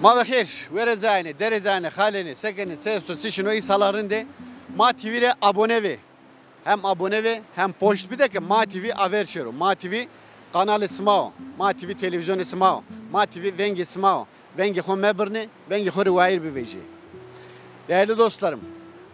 ما بخیر ورزانه درزانه خالنه سکنه سیستو سیشنوی سالارنده ما تیوی re abone ve hem abone ve hem post bir de ki Ma TV averçero Ma TV kanalı smao Ma TV televizyonu smao Ma TV vengi smao vengi ho mebrne vengi ho rivayir bir veci. Değerli dostlarım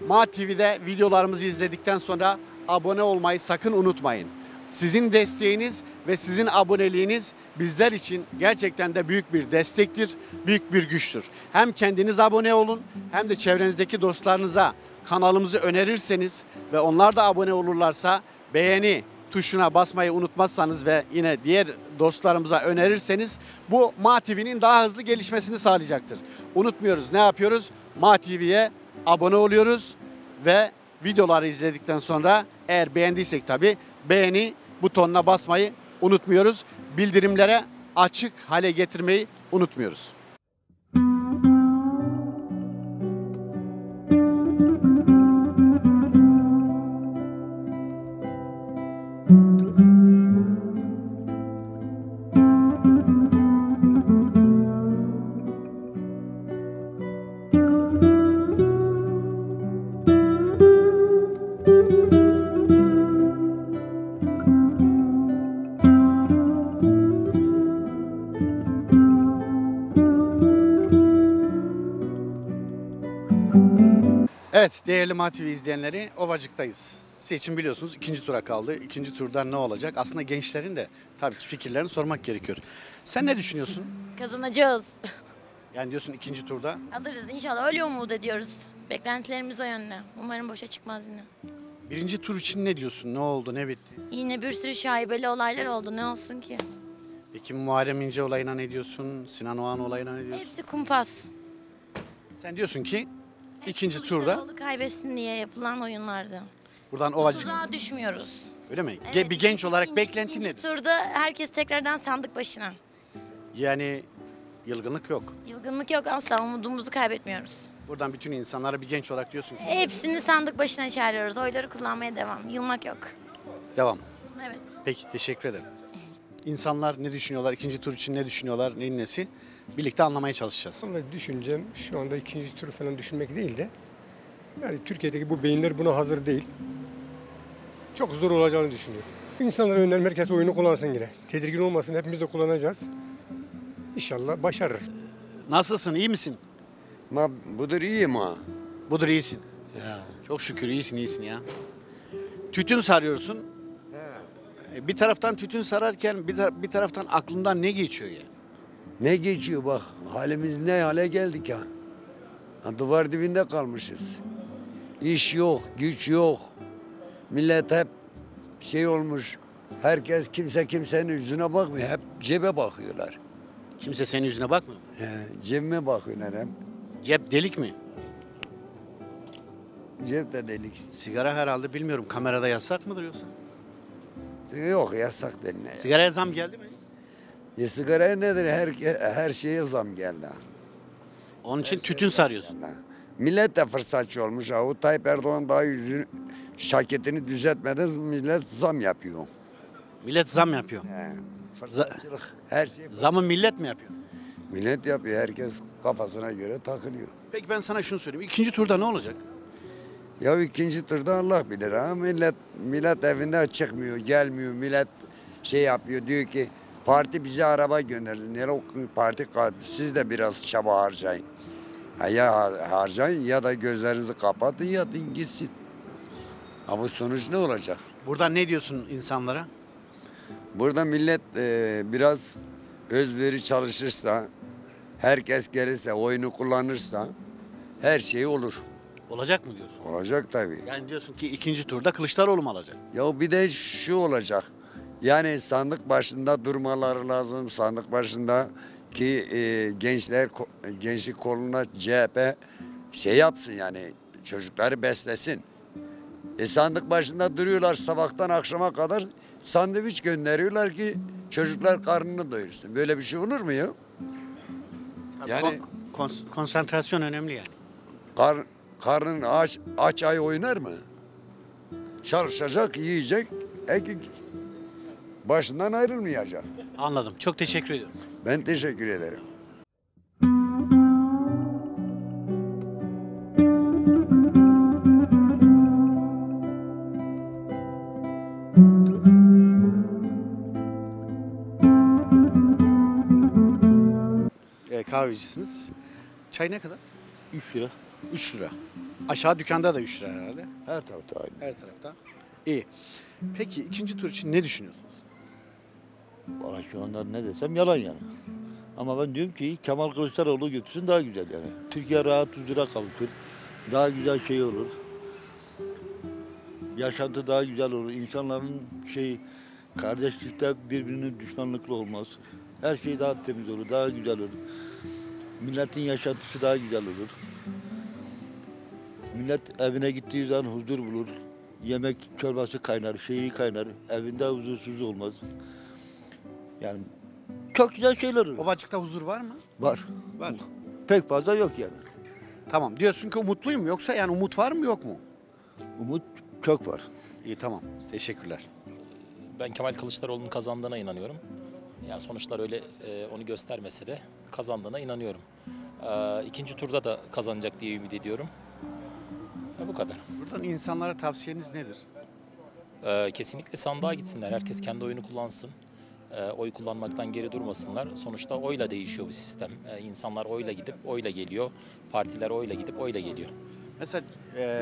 Ma TV'de videolarımızı izledikten sonra abone olmayı sakın unutmayın. Sizin desteğiniz ve sizin aboneliğiniz bizler için gerçekten de büyük bir destektir, büyük bir güçtür. Hem kendiniz abone olun hem de çevrenizdeki dostlarınıza kanalımızı önerirseniz ve onlar da abone olurlarsa beğeni tuşuna basmayı unutmazsanız ve yine diğer dostlarımıza önerirseniz bu Ma TV'nin daha hızlı gelişmesini sağlayacaktır. Unutmuyoruz, ne yapıyoruz? Ma TV'ye abone oluyoruz ve videoları izledikten sonra eğer beğendiysek tabii beğeni butonuna basmayı unutmuyoruz. Bildirimlere açık hale getirmeyi unutmuyoruz. Evet değerli Ma TV izleyenleri Ovacık'tayız. Seçim biliyorsunuz ikinci tura kaldı. İkinci turda ne olacak? Aslında gençlerin de tabii ki fikirlerini sormak gerekiyor. Sen ne düşünüyorsun? Kazanacağız. Yani diyorsun ikinci turda. Alırız inşallah. Öyle umut ediyoruz. Beklentilerimiz o yönde. Umarım boşa çıkmaz yine. Birinci tur için ne diyorsun? Ne oldu? Ne bitti? Yine bir sürü şaibeli olaylar oldu. Ne olsun ki? Peki Muharrem İnce olayına ne diyorsun? Sinan Oğan olayına ne diyorsun? Hepsi kumpas. Sen diyorsun ki ikinci Kılıçdaroğlu turda kaybetsin diye yapılan oyunlardı. buradan Ovacık Tuzağa düşmüyoruz. öyle mi? Evet. Bir genç olarak İkinci- beklentin ikinci nedir? turda herkes tekrardan sandık başına. Yani yılgınlık yok. Yılgınlık yok, asla umudumuzu kaybetmiyoruz. Buradan bütün insanlara bir genç olarak diyorsun ki Hepsini sandık başına çağırıyoruz. Oyları kullanmaya devam. Yılmak yok. devam. Evet. Peki teşekkür ederim. İnsanlar ne düşünüyorlar? İkinci tur için ne düşünüyorlar? Neyin nesi? Birlikte anlamaya çalışacağız. Vallahi düşüncem şu anda ikinci turu falan düşünmek değil de yani Türkiye'deki bu beyinler buna hazır değil. Çok zor olacağını düşünüyorum. İnsanlara önerim herkes oyunu kullansın yine. Tedirgin olmasın, hepimiz de kullanacağız. İnşallah başarırız. Nasılsın? İyi misin? Ma budur iyi ma. Budur iyisin. Ya. Çok şükür iyisin ya. Tütün sarıyorsun. Bir taraftan tütün sararken bir taraftan aklından ne geçiyor ya? Ne geçiyor bak halimiz ne hale geldik ha. Duvar dibinde kalmışız. İş yok, güç yok. Millet hep şey olmuş. Herkes kimse kimsenin yüzüne bakmıyor. Hep cebe bakıyorlar. Kimse senin yüzüne bakmıyor. Cebime bakıyorlar hep. Cep delik mi? Cep de delik. Sigara herhalde bilmiyorum kamerada yasak mıdır yoksa? Yok yasak denilen. Sigaraya zam geldi mi? Sigaraya nedir? Her şeye zam geldi. Onun için tütün sarıyorsun. Millet de fırsatçı olmuş. Ha. O Tayyip Erdoğan daha şaketini düzeltmeden millet zam yapıyor. Millet zam yapıyor. Fırsatçılık. Her şey Zamı millet mi yapıyor? millet yapıyor. Herkes kafasına göre takılıyor. Peki ben sana şunu söyleyeyim. İkinci turda ne olacak? Ya ikinci turda Allah bilir ha. Millet evinde çıkmıyor, gelmiyor. Millet şey yapıyor. Diyor ki parti bize araba gönderin. Ne parti siz de biraz çaba harcayın. Ha, ya harcayın ya da gözlerinizi kapatın yatın gitsin. Ama sonuç ne olacak? Buradan ne diyorsun insanlara? Burada millet biraz özveri çalışırsa, herkes gelirse, oyunu kullanırsa her şey olur. Olacak mı diyorsun? Olacak tabii. Yani diyorsun ki ikinci turda Kılıçdaroğlu mu alacak? Ya bir de şu olacak. Yani sandık başında durmaları lazım. Sandık başında ki gençlik koluna CHP şey yapsın yani çocukları beslesin. Sandık başında duruyorlar sabahtan akşama kadar sandviç gönderiyorlar ki çocuklar karnını doyursun. Böyle bir şey olur mu ya? Yani Konsantrasyon önemli yani. karnın aç ay oynar mı? Çalışacak, yiyecek, başından ayrılmayacak. Anladım. Çok teşekkür ediyorum. Ben teşekkür ederim. kahvecisiniz. Çay ne kadar? 3 lira. 3 lira. Aşağı dükkanda da 3 lira herhalde. Her tarafta aynı. Her tarafta. İyi. Peki ikinci tur için ne düşünüyorsunuz? Valla şu anda ne desem yalan yani. Ama ben diyorum ki Kemal Kılıçdaroğlu götürsün daha güzel yani. Türkiye rahat huzura kavuşur. Daha güzel şey olur. Yaşantı daha güzel olur. İnsanların kardeşlikte birbirinin düşmanlıklı olmaz. Her şey daha temiz olur, daha güzel olur. Milletin yaşantısı daha güzel olur. Millet evine gittiği zaman huzur bulur. Yemek çorbası kaynar, kaynar. Evinde huzursuz olmaz. Yani çok güzel şeyler olur. Ovacık'ta huzur var mı? Var. Var. Pek fazla yok yani. Tamam. Diyorsun ki umutluyum, yoksa yani umut var mı yok mu? Umut çok var. İyi, tamam. Teşekkürler. Ben Kemal Kılıçdaroğlu'nun kazandığına inanıyorum. Ya sonuçlar öyle onu göstermese de kazandığına inanıyorum. İkinci turda da kazanacak diye ümit ediyorum. Bu kadar. Buradan insanlara tavsiyeniz nedir? Kesinlikle sandığa gitsinler. Herkes kendi oyunu kullansın. Oy kullanmaktan geri durmasınlar. Sonuçta oyla değişiyor bu sistem. İnsanlar oyla gidip oyla geliyor. Partiler oyla gidip oyla geliyor. Mesela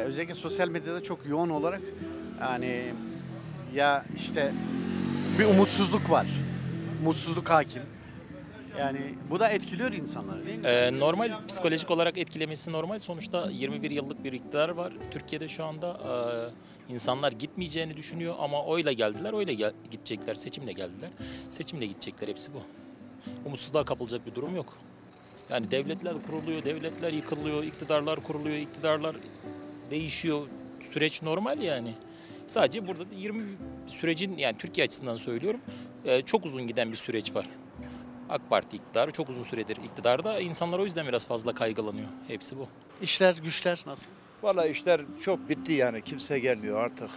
özellikle sosyal medyada çok yoğun olarak yani ya işte bir umutsuzluk var. Umutsuzluk hakim. Yani bu da etkiliyor insanları, değil mi? Normal, psikolojik olarak etkilemesi normal. Sonuçta 21 yıllık bir iktidar var. Türkiye'de şu anda insanlar gitmeyeceğini düşünüyor ama oyla geldiler, gidecekler. Seçimle geldiler, seçimle gidecekler. Hepsi bu. Umutsuzluğa kapılacak bir durum yok. Yani devletler kuruluyor, devletler yıkılıyor, iktidarlar kuruluyor, iktidarlar değişiyor. Süreç normal yani. Sadece burada 20 sürecin, yani Türkiye açısından söylüyorum, çok uzun giden bir süreç var. AK Parti iktidarı çok uzun süredir iktidarda. İnsanlar o yüzden biraz fazla kaygılanıyor. Hepsi bu. İşler, güçler nasıl? Vallahi işler çok bitti yani. Kimse gelmiyor artık.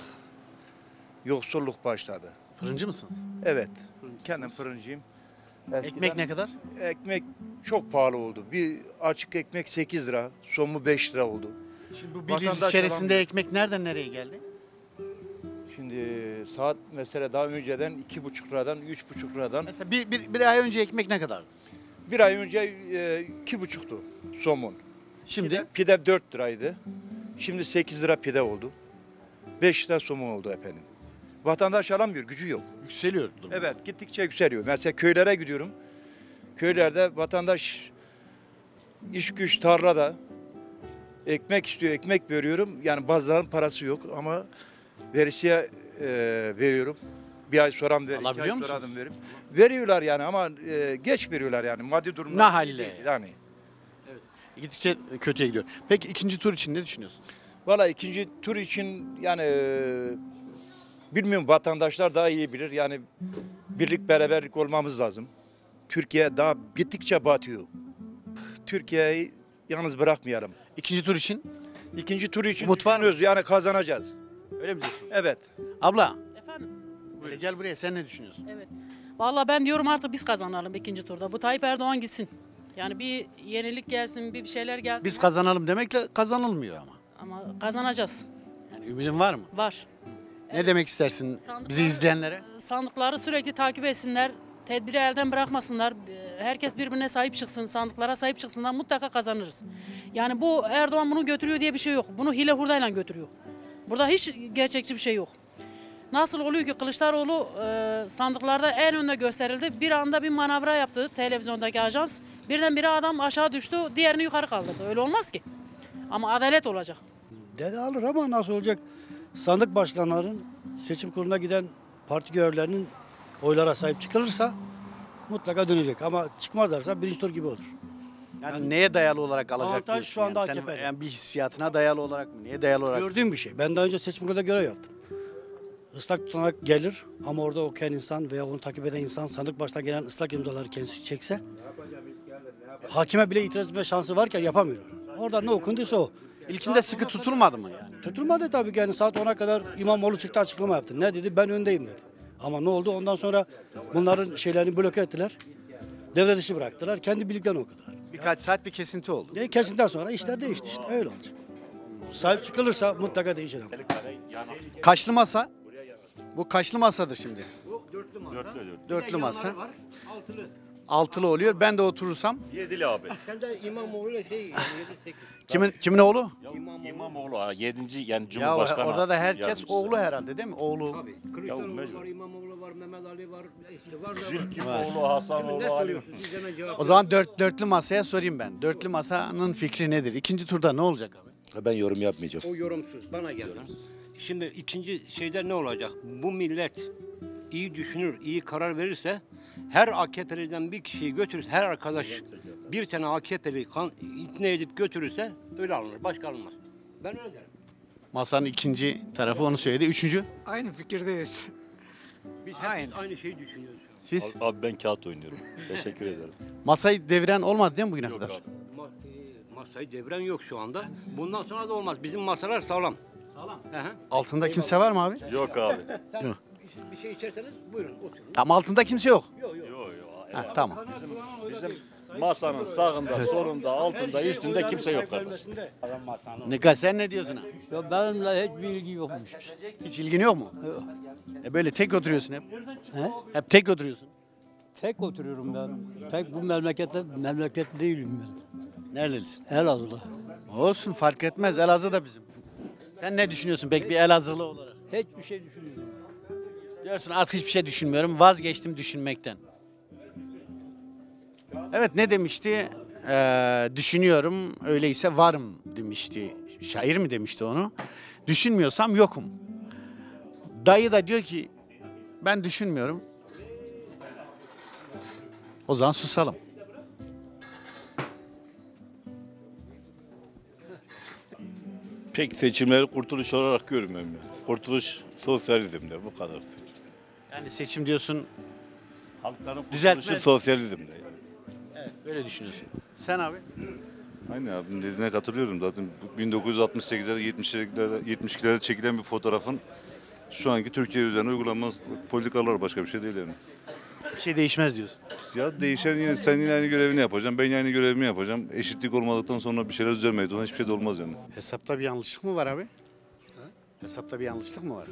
Yoksulluk başladı. Fırıncı mısınız? Evet. Fırıncısınız. Kendim fırıncıyım. Ekmek ne kadar? Ekmek çok pahalı oldu. Bir açık ekmek 8 lira, somu 5 lira oldu. Şimdi bu bir yıl Vatandaş içerisinde alamıyor. ekmek nereden nereye geldi? Şimdi saat mesela daha önceden 2,5 liradan 3,5 liradan Mesela bir ay önce ekmek ne kadardı? bir ay önce 2,5'tu somun. Şimdi Pide 4 liraydı. Şimdi 8 lira pide oldu. 5 lira somun oldu efendim. Vatandaş alamıyor, gücü yok. yükseliyor durum. Evet, gittikçe yükseliyor. Mesela köylere gidiyorum. Köylerde vatandaş iş güç tarlada ekmek istiyor, ekmek veriyorum. Yani bazılarının parası yok ama veresiye veriyorum. Bir ay sonra mı veririm, Alabiliyor iki ay musunuz? sonra mı veririm? Veriyorlar yani ama geç veriyorlar yani. Maddi durumlar Ne iyi halle? değil yani. Gittikçe kötüye gidiyor. Peki ikinci tur için ne düşünüyorsun? Valla ikinci tur için yani bilmiyorum, vatandaşlar daha iyi bilir. Yani birlik beraberlik olmamız lazım. Türkiye daha gittikçe batıyor. Türkiye'yi yalnız bırakmayalım. İkinci tur için İkinci tur için Umut var mı? düşünüyoruz, yani kazanacağız. öyle mi diyorsun? Evet. Abla Efendim? gel buraya, sen ne düşünüyorsun? Evet. Vallahi ben diyorum artık biz kazanalım ikinci turda. Bu Tayyip Erdoğan gitsin. Yani bir yenilik gelsin, bir şeyler gelsin. Biz kazanalım demekle kazanılmıyor ama. Ama kazanacağız. Yani ümidin var mı? Var. Ne demek istersin bizi izleyenlere? Sandıkları sürekli takip etsinler. Tedbiri elden bırakmasınlar. Herkes birbirine sahip çıksın, sandıklara sahip çıksınlar. Mutlaka kazanırız. Yani bu Erdoğan bunu götürüyor diye bir şey yok. Bunu hile hurdayla götürüyor. Burada hiç gerçekçi bir şey yok. Nasıl oluyor ki Kılıçdaroğlu sandıklarda en önde gösterildi. Bir anda bir manevra yaptı televizyondaki ajans. Birdenbire adam aşağı düştü, diğerini yukarı kaldırdı. Öyle olmaz ki. Ama adalet olacak. Dede alır ama nasıl olacak? Sandık başkanların, seçim kuruluna giden parti görevlilerinin oylara sahip çıkılırsa mutlaka dönecek. Ama çıkmazlarsa birinci tur gibi olur. Yani neye dayalı olarak alacak Avantaj diyorsun? şu anda yani? Senin AKP'de. yani bir hissiyatına dayalı olarak mı? Neye dayalı olarak? Gördüğüm bir şey. Ben daha önce seçim kurulunda görev yaptım. Islak tutanak gelir ama orada okuyan insan veya onu takip eden insan sandık başına gelen ıslak imzaları kendisi çekse hakime bile itiraz etme şansı varken yapamıyor. Orada ne okunduysa o. İlkinde sıkı tutulmadı mı yani? Tutulmadı tabii ki, yani saat 10'a kadar İmamoğlu çıktı, açıklama yaptı. Ne dedi? Ben öndeyim dedi. Ama ne oldu? Ondan sonra bunların şeylerini bloke ettiler. Devre dışı bıraktılar. Kendi bildiklerini okudular. Birkaç saat bir kesinti oldu. Kesintinden sonra işler değişti işte. Öyle olacak. Sahip çıkılırsa mutlaka değişir ama. Kaçlı masa? Bu kaçlı masadır şimdi? Dörtlü masa. altılı oluyor. Ben de oturursam. Yedili abi. Sen de İmamoğlu'yla şey 7-8. Kimin oğlu? İmamoğlu ha, 7. yani Ya Cumhurbaşkanı. orada da herkes yardımcısı. oğlu herhalde değil mi? Oğlu. Tabii. Kılıçdaroğlu mecbur. var, İmamoğlu var, Mehmet Ali var. İşte var da var. Zülküfoğlu, Hasanoğlu, Ne Ali. soruyorsun? Siz hemen cevap O zaman dörtlü masaya sorayım ben. Dörtlü masanın fikri nedir? İkinci turda ne olacak abi? Ben yorum yapmayacağım. O yorumsuz. Bana geldi. Şimdi ikinci şeyde ne olacak? Bu millet iyi düşünür, iyi karar verirse her AKP'liden bir kişiyi götürür, her arkadaş bir tane AKP'li ikna edip götürürse öyle alınır. Başka alınmaz. Ben öyle derim. Masanın ikinci tarafı onu söyledi. Üçüncü Aynı fikirdeyiz. Biz aynı şeyi düşünüyoruz. siz. Abi ben kağıt oynuyorum. Teşekkür ederim. Masayı deviren olmadı değil mi bugüne kadar? Masayı devren yok şu anda. Bundan sonra da olmaz. Bizim masalar sağlam. Sağlam. Altında kimse var mı abi? Yok abi. Sen Yok. bir şey içerseniz buyurun oturun. Tam altında kimse yok. Yok yok. Yok. Ha, tamam. Bizim masanın sağında, solunda, altında, üstünde kimse yok kardeş. Nika sen ne diyorsun? Ha? Ya benimle hiçbir ilgi yokmuş. Hiç ilgin yok mu? Yok. Böyle tek oturuyorsun hep. He? Hep tek oturuyorsun. Tek oturuyorum ben. Tek bu memleket değilim ben. Nerelisin? Elazığlı. Olsun fark etmez. Elazığ da bizim. Sen ne düşünüyorsun pek bir Elazığlı olarak? Hiçbir şey düşünmüyorum. Diyorsun artık hiçbir şey düşünmüyorum. Vazgeçtim düşünmekten. Evet ne demişti? Düşünüyorum öyleyse varım demişti. Şair mi demişti onu? Düşünmüyorsam yokum. Dayı da diyor ki ben düşünmüyorum. O zaman susalım. Pek seçimleri kurtuluş olarak görmüyorum ben. Kurtuluş sosyalizmde bu kadar. Yani seçim diyorsun. Halkların Düzeltme. kurtuluşu sosyalizmde. Evet, böyle düşünüyorsun. Sen abi? Aynen abim dediğine katılıyorum. Zaten 1968'lerde 72'lerde çekilen bir fotoğrafın şu anki Türkiye üzerine uygulanmaz politikalar başka bir şey değil yani. Bir şey değişmez diyorsun. Ya değişen yine sen yine aynı görevini yapacaksın. Ben yine aynı görevimi yapacağım. Eşitlik olmadıktan sonra bir şeyler düzelmeyecek. O zaman hiçbir şey de olmaz yani. Hesapta bir yanlışlık mı var abi? Hesapta bir yanlışlık mı var?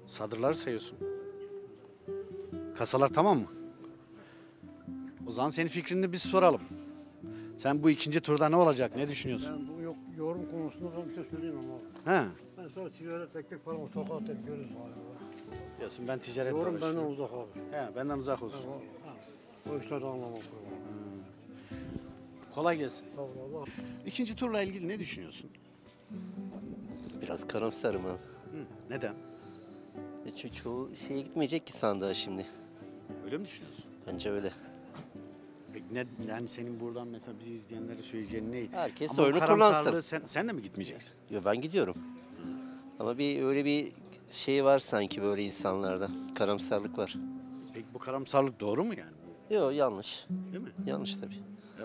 Sadırları sayıyorsun. Kasalar tamam mı? O zaman senin fikrini biz soralım. Sen bu ikinci turda ne olacak? Ne düşünüyorsun? Ben bu yorum konusunda ben bir şey söyleyeyim ama. He. Ben sonra ticaret teklif falan sokakta görürüz galiba. Diyorsun ben ticaret Yorum benden uğraşıyorum. uzak abi. He, benden uzak olsun. O işleri anlamam. Kolay gelsin. Sağ ol Allah. İkinci turla ilgili ne düşünüyorsun? Biraz karamsarım abi. Neden? Çünkü çoğu şeye gitmeyecek ki sandığa şimdi. Öyle mi düşünüyorsun? Bence öyle. Peki yani senin buradan mesela bizi izleyenlere söyleyeceğin ne? Herkes Ama oyunu karamsarlığı kullansın. sen de mi gitmeyeceksin? Yo, ben gidiyorum. Ama öyle bir şey var sanki böyle insanlarda. Karamsarlık var. Peki bu karamsarlık doğru mu yani? Yok yanlış. Değil mi? Yanlış tabii.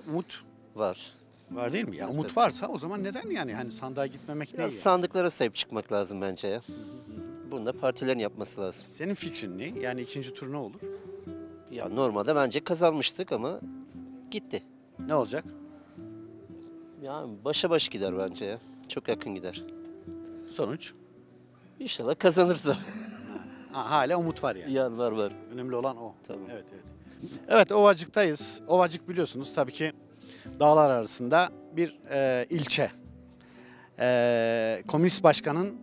Umut Var. var değil mi? Ya umut varsa o zaman neden yani hani sandığa gitmemek ne? Biraz Yani? sandıklara sahip çıkmak lazım bence ya. Bunu da partilerin yapması lazım. Senin fikrin ne? Yani ikinci tur ne olur? Ya normalde bence kazanmıştık ama gitti. Ne olacak? Yani başa baş gider bence ya. Çok yakın gider. Sonuç? İnşallah kazanırsa. Hala umut var yani. Yani var. Önemli olan o. Tamam. Evet. Evet Ovacık'tayız. Ovacık biliyorsunuz tabii ki dağlar arasında bir ilçe. Komünist Başkan'ın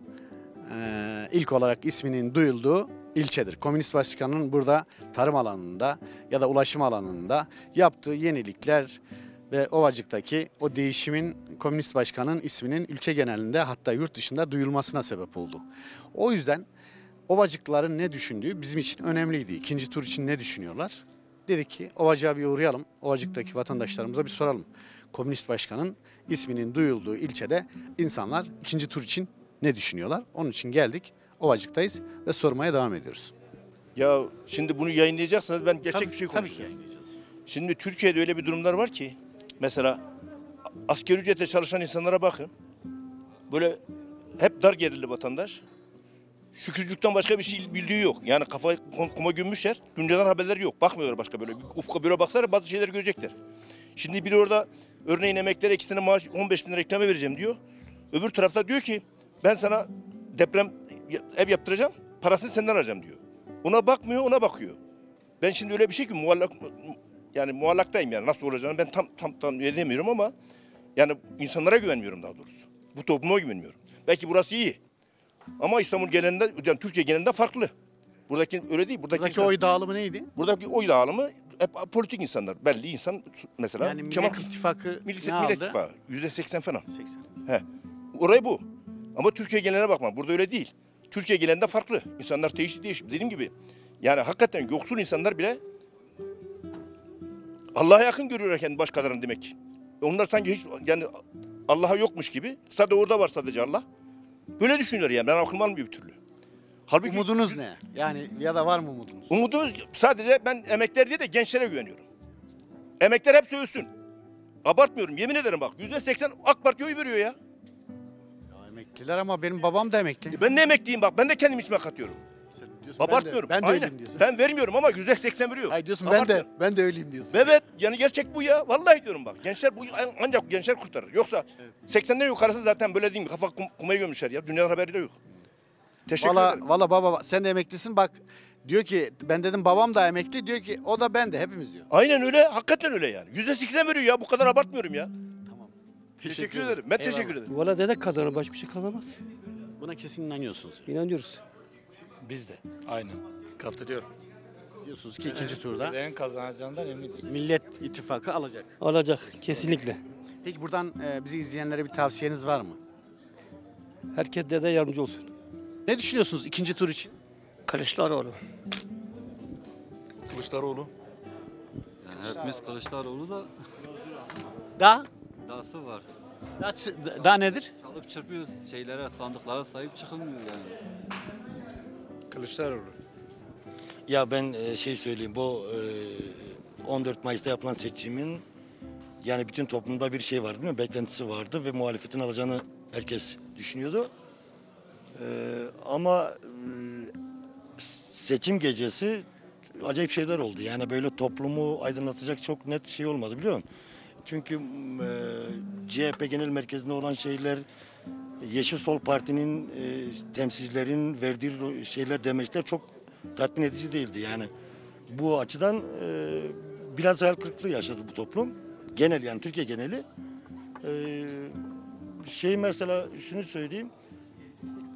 ilk olarak isminin duyulduğu ilçedir. Komünist Başkan'ın burada tarım alanında ya da ulaşım alanında yaptığı yenilikler ve Ovacık'taki o değişimin Komünist Başkan'ın isminin ülke genelinde hatta yurt dışında duyulmasına sebep oldu. O yüzden Ovacıklıların ne düşündüğü bizim için önemliydi. İkinci tur için ne düşünüyorlar? Dedik ki Ovacık'a bir uğrayalım. Ovacık'taki vatandaşlarımıza bir soralım. Komünist Başkan'ın isminin duyulduğu ilçede insanlar ikinci tur için ne düşünüyorlar? Onun için geldik. Ovacık'tayız ve sormaya devam ediyoruz. Ya şimdi bunu yayınlayacaksanız ben gerçek bir şey Tabii ki konuşacağım. yayınlayacağız. Şimdi Türkiye'de öyle bir durumlar var ki mesela asgari ücretle çalışan insanlara bakın. Böyle hep dar gelirli vatandaş. Şükürcükten başka bir şey bildiği yok. Yani kafa kuma gömmüşler. Dünyadan haberleri yok. Bakmıyorlar başka böyle. Ufka böyle baksalar bazı şeyleri görecekler. Şimdi biri orada örneğin emeklilere 2 tane maaş 15 bin lira ikramiye vereceğim diyor. Öbür tarafta diyor ki ben sana deprem ev yaptıracağım. Parasını senden alacağım diyor. Ona bakmıyor, ona bakıyor. Ben şimdi öyle bir şey ki yani muallaktayım yani nasıl olacağını ben tam edemiyorum ama yani insanlara güvenmiyorum daha doğrusu. Bu topluma güvenmiyorum. Belki burası iyi. Ama İstanbul genelinde, yani Türkiye genelinde farklı. Buradaki öyle değil. Buradaki oy dağılımı neydi? Buradaki oy dağılımı hep politik insanlar. Belli insan mesela. Yani Millet İttifakı ne aldı? Millet İttifakı %80 falan. 80. He. Orayı bu. Ama Türkiye geneline bakma. Burada öyle değil. Türkiye genelinde farklı. İnsanlar değişik. Dediğim gibi. Yani hakikaten yoksul insanlar bile Allah'a yakın görüyorlar kendi başkalarını demek ki. Onlar sanki hiç yani Allah'a yokmuş gibi. Sadece orada var sadece Allah. Böyle düşünüyorlar yani. Ben aklım almıyor bir türlü. Halbuki Umudunuz ne? Yani ya da var mı umudunuz? Umudumuz sadece ben emekler diye de gençlere güveniyorum. Emekler hepsi ölsün. Abartmıyorum yemin ederim bak. %80 AK Parti'ye oy veriyor ya. Ya emekliler ama benim babam da emekli. Ben de emekliyim bak. Ben de kendim içime katıyorum. Diyorsun, Abartmıyorum. Ben de Aynen. öyleyim diyorsun. Ben vermiyorum ama %80 veriyor. Hayır diyorsun Abartmıyorum. ben de öyleyim diyorsun. Evet yani gerçek bu ya. Vallahi diyorum bak. Gençler bu ancak gençler kurtarır. Yoksa 80'den yukarısı zaten böyle değil mi? Kafa kumaya gömmüşler ya. Dünyanın haberi de yok. Teşekkür ederim. Valla baba sen de emeklisin bak. Diyor ki ben dedim babam da emekli. Diyor ki o da ben de hepimiz diyor. Aynen öyle. Hakikaten öyle yani. %80 veriyor ya. Bu kadar abartmıyorum ya. Tamam. Teşekkür ederim. Ben teşekkür ederim. Valla dede kazanır, başka bir şey kazanamaz. Buna kesin inanıyorsunuz. İnanıyoruz. Biz de. Aynen. Katılıyorum. Diyorsunuz ki ikinci turda Ben kazanacağından eminim. Millet İttifakı alacak. Alacak, kesinlikle. Peki buradan bizi izleyenlere bir tavsiyeniz var mı? Herkes dede yardımcı olsun. Ne düşünüyorsunuz ikinci tur için? Kılıçdaroğlu. Kılıçdaroğlu. Yani hepimiz Kılıçdaroğlu da Daha? dahası var. Daha nedir? Çalıp çırpıyoruz şeylere, sandıklara sahip çıkılmıyor yani. Kılıçdaroğlu. Ya ben şey söyleyeyim bu 14 Mayıs'ta yapılan seçimin yani bütün toplumda bir şey vardı değil mi? Beklentisi vardı ve muhalefetin alacağını herkes düşünüyordu. Ama seçim gecesi acayip şeyler oldu. Yani böyle toplumu aydınlatacak çok net şey olmadı biliyor musun? Çünkü CHP Genel Merkezi'nde olan şeyler, Yeşil Sol Parti'nin temsilcilerin verdiği şeyler, demeçler çok tatmin edici değildi. Yani bu açıdan biraz hayal kırıklığı yaşadı bu toplum. Genel yani Türkiye geneli. Mesela şunu söyleyeyim.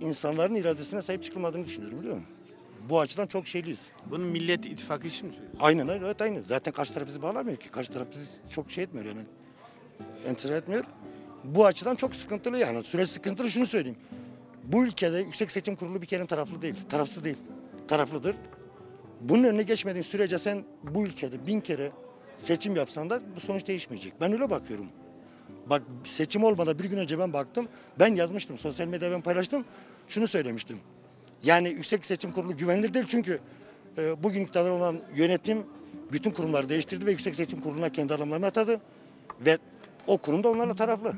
İnsanların iradesine sahip çıkılmadığını düşünüyorum biliyor musun? Bu açıdan çok şeyliyiz. Bunun Millet İttifakı için mi söylüyorsun? Aynen evet aynen. Zaten karşı taraf bizi bağlamıyor ki. Karşı taraf bizi çok şey etmiyor yani. Enter etmiyor. Bu açıdan çok sıkıntılı yani. Süreç sıkıntılı şunu söyleyeyim. Bu ülkede Yüksek Seçim Kurulu bir kere taraflı değil. Tarafsız değil. Taraflıdır. Bunun önüne geçmediğin sürece sen bu ülkede 1000 kere seçim yapsan da bu sonuç değişmeyecek. Ben öyle bakıyorum. Bak seçim olmadan bir gün önce ben baktım. Ben yazmıştım. Sosyal medyada ben paylaştım. Şunu söylemiştim. Yani Yüksek Seçim Kurulu güvenilir değil çünkü bugün iktidar olan yönetim bütün kurumları değiştirdi ve Yüksek Seçim Kurulu'na kendi adamlarını atadı. Ve o kurum da onlarla taraflı.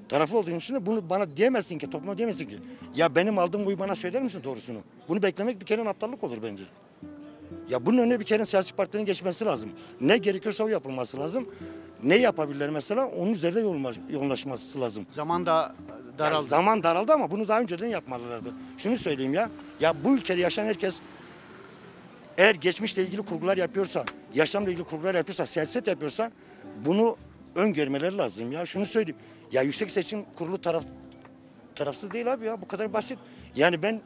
Taraflı olduğun için de bunu bana diyemezsin ki, topluma diyemezsin ki. Ya benim aldığım oyu bana söyler misin doğrusunu? Bunu beklemek bir kere aptallık olur bence. Ya bunun önüne bir kere siyasi partilerin geçmesi lazım. Ne gerekiyorsa o yapılması lazım. Ne yapabilirler mesela? Onun üzerinde yoğunlaşması lazım. Zaman da daraldı. Yani zaman daraldı ama bunu daha önceden yapmalılardı. Şunu söyleyeyim ya. Ya bu ülkede yaşayan herkes eğer geçmişle ilgili kurgular yapıyorsa, yaşamla ilgili kurgular yapıyorsa, siyaset yapıyorsa bunu öngörmeleri lazım ya. Şunu söyleyeyim. Ya Yüksek Seçim Kurulu tarafsız değil abi ya. Bu kadar basit. Yani ben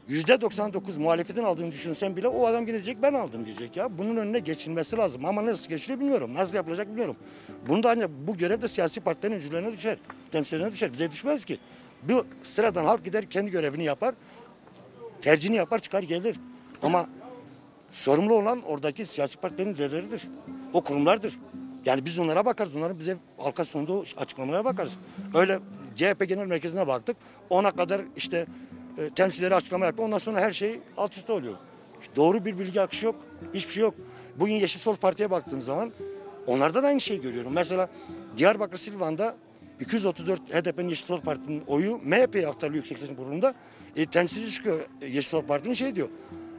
%99 muhalefetin aldığını düşünsem bile o adam gidecek ben aldım diyecek ya. Bunun önüne geçilmesi lazım ama nasıl geçiliyor bilmiyorum. Nasıl yapılacak bilmiyorum. Bunu da ancak bu görev de siyasi partilerin öncülerine düşer. Temsilcilerine düşer. Bize düşmez ki. Bir sıradan halk gider kendi görevini yapar. Tercihini yapar çıkar gelir. Ama sorumlu olan oradaki siyasi partilerin liderleridir. O kurumlardır. Yani biz onlara bakarız. Onların bize halka sunduğu açıklamalara bakarız. Öyle CHP Genel Merkezi'ne baktık. Ona kadar işte temsilcileri açıklama yapıyor. Ondan sonra her şey alt üst oluyor. Doğru bir bilgi akışı yok. Hiçbir şey yok. Bugün Yeşil Sol Parti'ye baktığım zaman onlarda da aynı şeyi görüyorum. Mesela Diyarbakır Silvan'da 234 HDP'nin Yeşil Sol Parti'nin oyu MHP'ye aktarılıyor Yüksek Seçim Kurulu'nda. Temsilci çıkıyor Yeşil Sol Parti'nin şey diyor.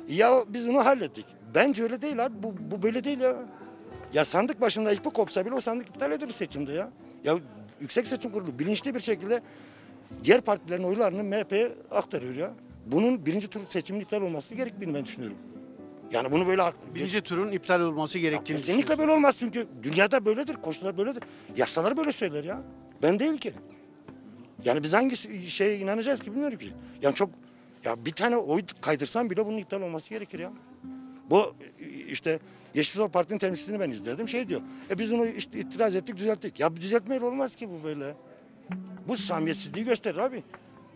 Ya biz bunu hallettik. Bence öyle değil abi. Bu böyle değil ya. Ya sandık başında hiçbir kopsa bile o sandık iptal edilir seçimde ya. Ya Yüksek Seçim Kurulu bilinçli bir şekilde diğer partilerin oylarını MHP'ye aktarıyor ya. Bunun birinci tur seçimin iptal olması gerektiğini ben düşünüyorum. Yani bunu böyle... Birinci turun iptal olması gerektiğini Kesinlikle böyle olmaz çünkü dünyada böyledir, koşullar böyledir. Yasalar böyle söyler ya. Ben değil ki. Yani biz hangi şeye inanacağız ki bilmiyorum ki. Yani çok, ya bir tane oy kaydırsam bile bunun iptal olması gerekir ya. Bu işte Yeşil Sol Parti'nin temsilcisini ben izledim. Şey diyor, biz onu işte itiraz ettik, düzelttik. Ya düzeltmeyle olmaz ki bu böyle. Bu samimiyetsizliği gösterir abi.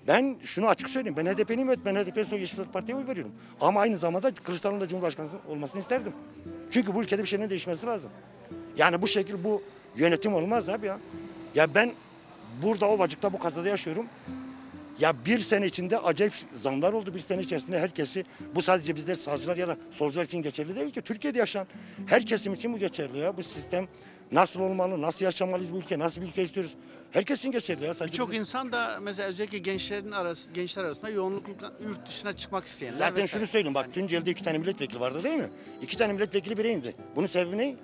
Ben şunu açık söyleyeyim. Ben HDP'liyim, evet. Ben HDP'ye sonra Yeşil Sol Parti'ye oy veriyorum. Ama aynı zamanda Kılıçdaroğlu'nun da Cumhurbaşkanı olmasını isterdim. Çünkü bu ülkede bir şeylerin değişmesi lazım. Yani bu şekil bu yönetim olmaz abi ya. Ya ben burada Ovacık'ta bu kazada yaşıyorum. Ya bir sene içinde acayip zamlar oldu. Bir sene içerisinde herkesi, bu sadece bizler sağcılar ya da solcular için geçerli değil ki. Türkiye'de yaşayan her kesim için bu geçerli ya. Bu sistem nasıl olmalı, nasıl yaşamalıyız bu ülke, nasıl bir ülke istiyoruz? Herkes için geçerli ya. Birçok insan da mesela özellikle gençler arasında yoğunlukla yurt dışına çıkmak isteyenler. Zaten vesaire. şunu söyleyeyim bak, Tunceli'de 2 tane milletvekili vardı değil mi? 2 tane milletvekili bire indi. Bunun sebebi ne?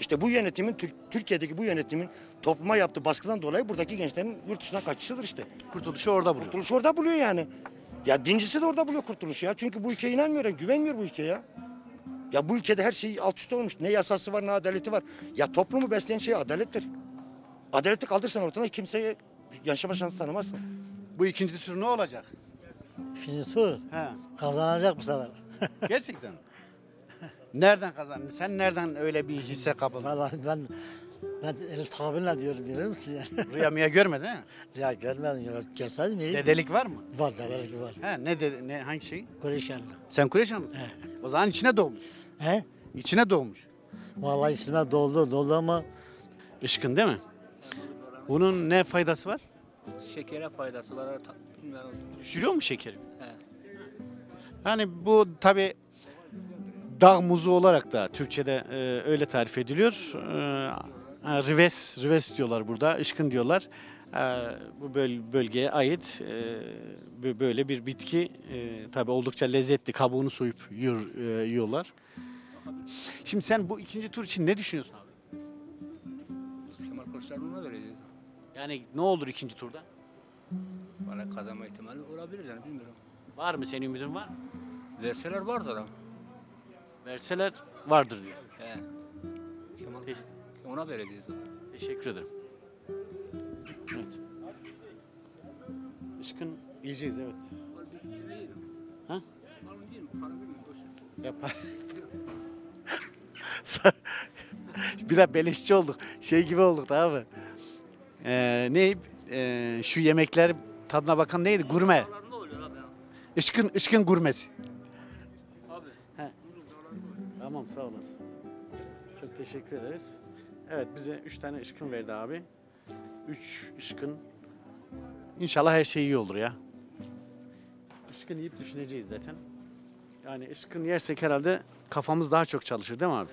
İşte bu yönetimin, Türkiye'deki bu yönetimin topluma yaptığı baskıdan dolayı buradaki gençlerin yurt dışına kaçışıdır işte. Kurtuluşu orada buluyor. Kurtuluşu orada buluyor yani. Ya dincisi de orada buluyor kurtuluşu ya. Çünkü bu ülkeye inanmıyor, güvenmiyor bu ülkeye ya. Ya bu ülkede her şey alt üst olmuş. Ne yasası var, ne adaleti var. Ya toplumu besleyen şey adalettir. Adaleti kaldırsan ortadan kimseye yaşama şansı tanımazsın. Bu ikinci tur ne olacak? İkinci tur He. kazanacak bu sefer. Gerçekten. Nereden kazandın? Sen nereden öyle bir hisse kapıldın? Vallahi ben el tabirle diyorum biliyor musun yani? Rüya miya görmedin he? Ya görmedim ya. Görseydim iyi. Dedelik var mı? Var dedelik var. He, ne hangi şey? Kureyşanlı. Sen Kureşanlısın. O zaman içine doğmuş. He? İçine doğmuş. Vallahi içime doldu ama. Işkın değil mi? Bunun ne faydası var? Şekere faydası var. Bilmiyorum. Düşürüyor mu şekeri? He. Yani bu tabi dağ muzu olarak da Türkçe'de öyle tarif ediliyor. Rives diyorlar burada, ışkın diyorlar. Bu bölgeye ait böyle bir bitki. Tabi oldukça lezzetli, kabuğunu soyup yiyorlar. Şimdi sen bu ikinci tur için ne düşünüyorsun abi? Kemal Kılıçdaroğlu'na vereceğiz. Yani ne olur ikinci turda? Bana kazanma ihtimali olabilir yani bilmiyorum. Var mı, senin ümidin var mı? Verseler vardır ama. Verseler vardır diyor. He. Kemal ona vereceğiz. Teşekkür ederim. Evet. Işkın yiyeceğiz evet. Ha? Yapar. Biraz beleşçi olduk. Şey gibi olduk tamam mı? Şu yemekler tadına bakan neydi? Gurme. Işkın gurmesi. Abi. He. Tamam sağ olasın. Çok teşekkür ederiz. Evet bize 3 tane ışkın verdi abi. 3 ışkın. İnşallah her şey iyi olur ya. Işkın yiyip düşüneceğiz zaten. Yani ışkın yersek herhalde kafamız daha çok çalışır değil mi abi?